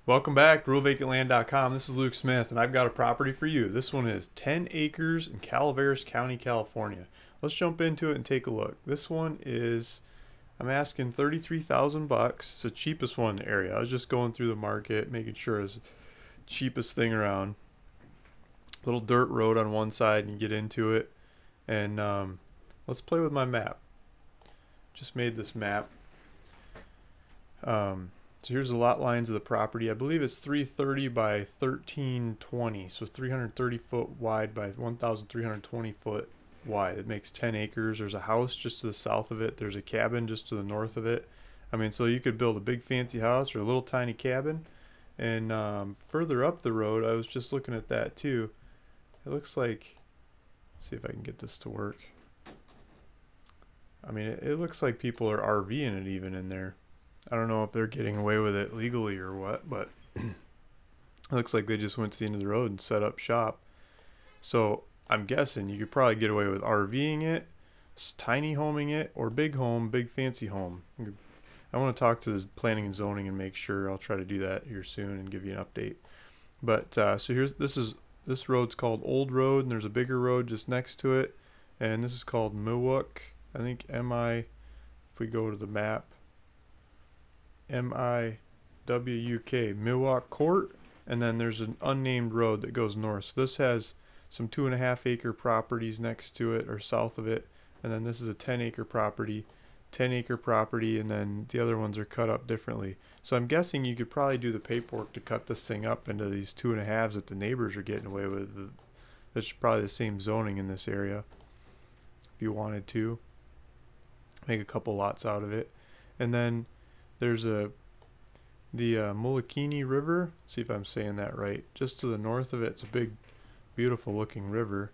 Welcome back to RuralVacantLand.com. This is Luke Smith, and I've got a property for you. This one is 10 acres in Calavares County, California. Let's jump into it and take a look. This one is, I'm asking 33,000 bucks. It's the cheapest one in the area. I was just going through the market, making sure it's the cheapest thing around. Little dirt road on one side, and you get into it. And let's play with my map. Just made this map. So here's the lot lines of the property. I believe it's 330 by 1320, so 330 foot wide by 1,320 foot wide. It makes 10 acres. There's a house just to the south of it. There's a cabin just to the north of it. I mean, so you could build a big fancy house or a little tiny cabin. And further up the road, I was just looking at that too. It looks like, let's see if I can get this to work. I mean, it looks like people are RVing it even in there. I don't know if they're getting away with it legally or what, but it looks like they just went to the end of the road and set up shop. So I'm guessing you could probably get away with RVing it, tiny homing it, or big home, big fancy home. I want to talk to the planning and zoning and make sure. I'll try to do that here soon and give you an update. But so this road's called Old Road, and there's a bigger road just next to it, and this is called Milwaukee. I think if we go to the map, M-I-W-U-K, Milwaukee Court, and then there's an unnamed road that goes north. So this has some 2.5 acre properties next to it or south of it, and then this is a 10 acre property, and then the other ones are cut up differently. So I'm guessing you could probably do the paperwork to cut this thing up into these 2.5s that the neighbors are getting away with. That's probably the same zoning in this area if you wanted to make a couple lots out of it. And then there's the Mulakini River. See if I'm saying that right. Just to the north of it, it's a big, beautiful looking river.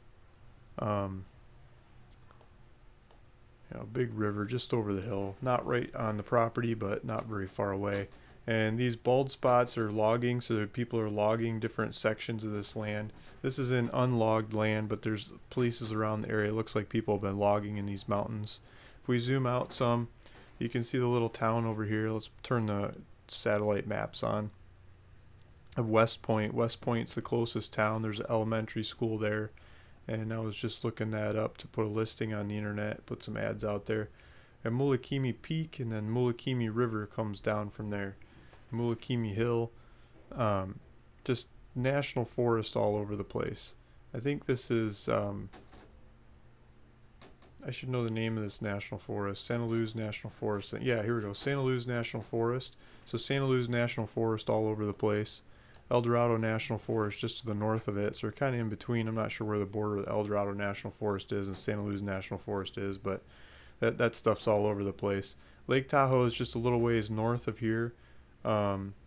Big river just over the hill. Not right on the property, but not very far away. And these bald spots are logging, so people are logging different sections of this land. This is an unlogged land, but there's places around the area. It looks like people have been logging in these mountains. If we zoom out some, you can see the little town over here. Let's turn the satellite maps on. Of West Point. West Point's the closest town. There's an elementary school there. And I was just looking that up to put a listing on the internet, put some ads out there. And Mulakimi Peak, and then Mulakimi River comes down from there. Mulakimi Hill. Just national forest all over the place. I think this is... I should know the name of this national forest. Santa Luz National Forest. Yeah, here we go. Santa Luz National Forest. So Santa Luz National Forest all over the place. El Dorado National Forest just to the north of it. So we're kind of in between. I'm not sure where the border of the El Dorado National Forest is and Santa Luz National Forest is, but that stuff's all over the place. Lake Tahoe is just a little ways north of here.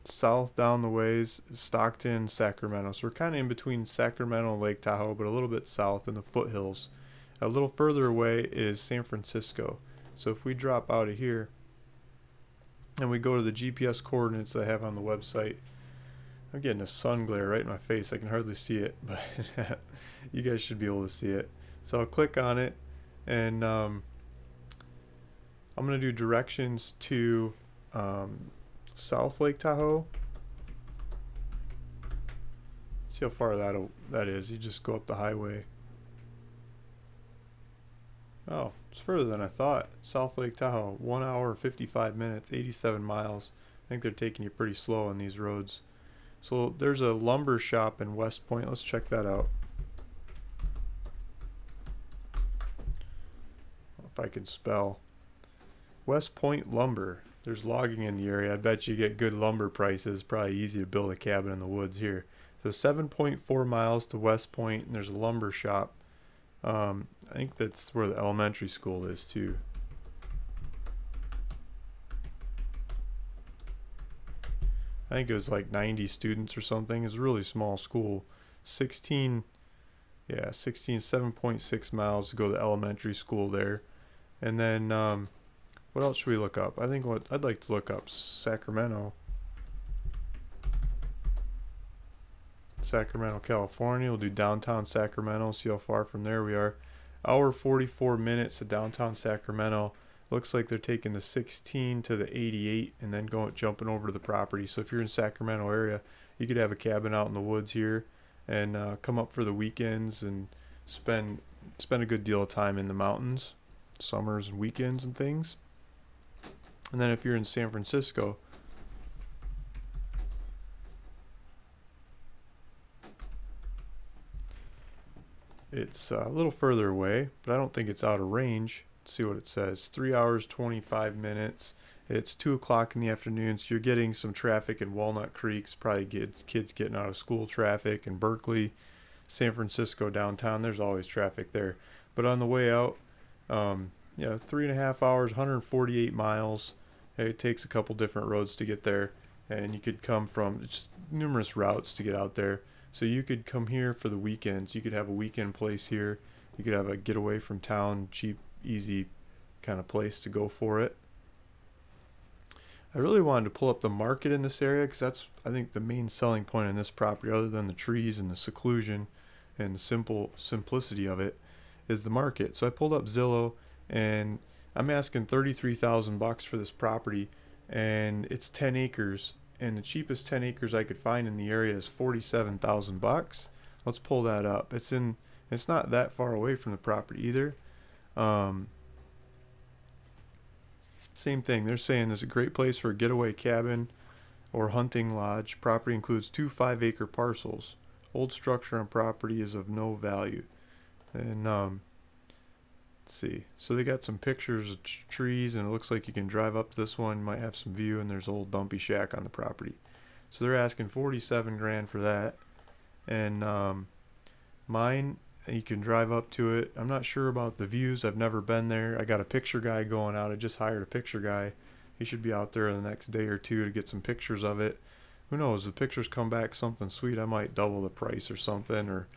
South down the ways, Stockton, Sacramento. So we're kind of in between Sacramento and Lake Tahoe, but a little bit south in the foothills. A little further away is San Francisco. So if we drop out of here and we go to the GPS coordinates I have on the website, I'm getting a sun glare right in my face. I can hardly see it, but you guys should be able to see it. So I'll click on it, and I'm going to do directions to South Lake Tahoe. See how far that is. You just go up the highway. Oh, it's further than I thought. South Lake Tahoe, 1 hour 55 minutes, 87 miles. I think they're taking you pretty slow on these roads. So there's a lumber shop in West Point. Let's check that out. If I can spell. West Point Lumber. There's logging in the area. I bet you get good lumber prices. Probably easy to build a cabin in the woods here. So 7.4 miles to West Point, and there's a lumber shop. I think that's where the elementary school is too. I think it was like 90 students or something. It's a really small school. 7.6 miles to go to elementary school there. And then what else should we look up? I think what I'd like to look up Sacramento, California. We'll do downtown Sacramento, see how far from there we are. Hour 44 minutes to downtown Sacramento. Looks like they're taking the 16 to the 88 and then jumping over to the property. So if you're in Sacramento area, you could have a cabin out in the woods here and come up for the weekends and spend a good deal of time in the mountains, summers and weekends and things. And then if you're in San Francisco, it's a little further away, but I don't think it's out of range. Let's see what it says. 3 hours, 25 minutes. It's 2 o'clock in the afternoon, so you're getting some traffic in Walnut Creek. It's probably kids getting out of school traffic. In Berkeley, San Francisco downtown, there's always traffic there. But on the way out, yeah, 3.5 hours, 148 miles. It takes a couple different roads to get there, and you could come from just numerous routes to get out there. So you could come here for the weekends. You could have a weekend place here. You could have a getaway from town, cheap, easy kind of place to go for it. I really wanted to pull up the market in this area because that's, I think, the main selling point in this property, other than the trees and the seclusion and the simplicity of it, is the market. So I pulled up Zillow, and I'm asking $33,000 for this property, and it's 10 acres. And the cheapest 10 acres I could find in the area is $47,000. Let's pull that up. It's not that far away from the property either. Same thing. They're saying it's a great place for a getaway cabin or hunting lodge. Property includes 2 5-acre parcels. Old structure on property is of no value. And let's see. So they got some pictures of trees, and it looks like you can drive up to this one. You might have some view, and there's an old dumpy shack on the property. So they're asking 47 grand for that. And mine, you can drive up to it. I'm not sure about the views. I've never been there. I got a picture guy going out. I just hired a picture guy. He should be out there in the next day or two to get some pictures of it. Who knows? If the pictures come back something sweet, I might double the price or something. Or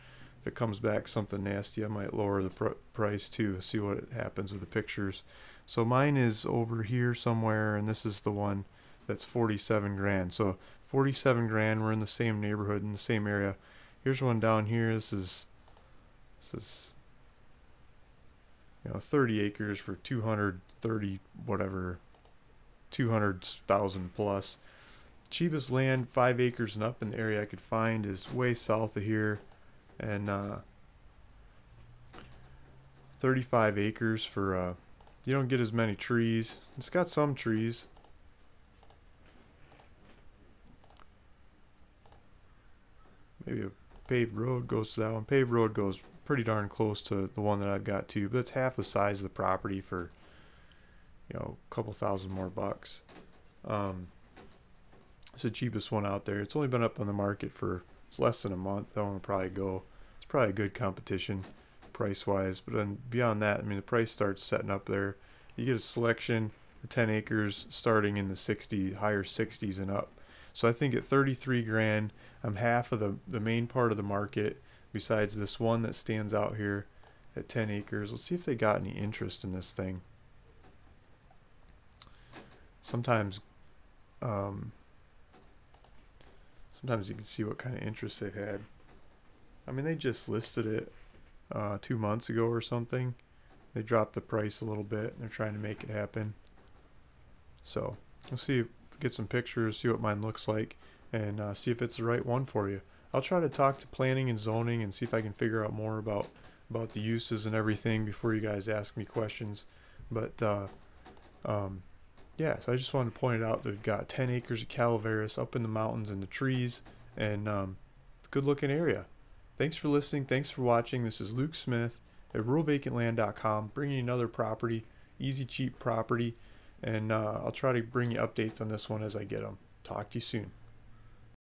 if it comes back something nasty, I might lower the price too. See what happens with the pictures. So mine is over here somewhere, and this is the one that's 47 grand. So 47 grand. We're in the same neighborhood, in the same area. Here's one down here. This is 30 acres for 230 whatever, 200,000 plus. Cheapest land, 5 acres and up in the area I could find, is way south of here, and 35 acres for you don't get as many trees. It's got some trees. Maybe a paved road goes to that one. Paved road goes pretty darn close to the one that I've got too, but it's half the size of the property for, you know, a couple thousand more bucks. It's the cheapest one out there. It's only been up on the market for, it's less than a month. That one will probably go. It's probably a good competition price wise, but then beyond that, I mean, the price starts setting up there. You get a selection of 10 acres starting in the higher 60s and up. So I think at 33 grand, I'm half of the main part of the market, besides this one that stands out here at 10 acres. Let's see if they got any interest in this thing. Sometimes you can see what kind of interest they've had. I mean, they just listed it 2 months ago or something. They dropped the price a little bit, and they're trying to make it happen. So we'll see, get some pictures, see what mine looks like, and see if it's the right one for you. I'll try to talk to planning and zoning and see if I can figure out more about the uses and everything before you guys ask me questions. But yeah, so I just wanted to point out that we've got 10 acres of Calavares up in the mountains and the trees, and good looking area. Thanks for listening. Thanks for watching. This is Luke Smith at ruralvacantland.com, bringing you another property, easy, cheap property, and I'll try to bring you updates on this one as I get them. Talk to you soon.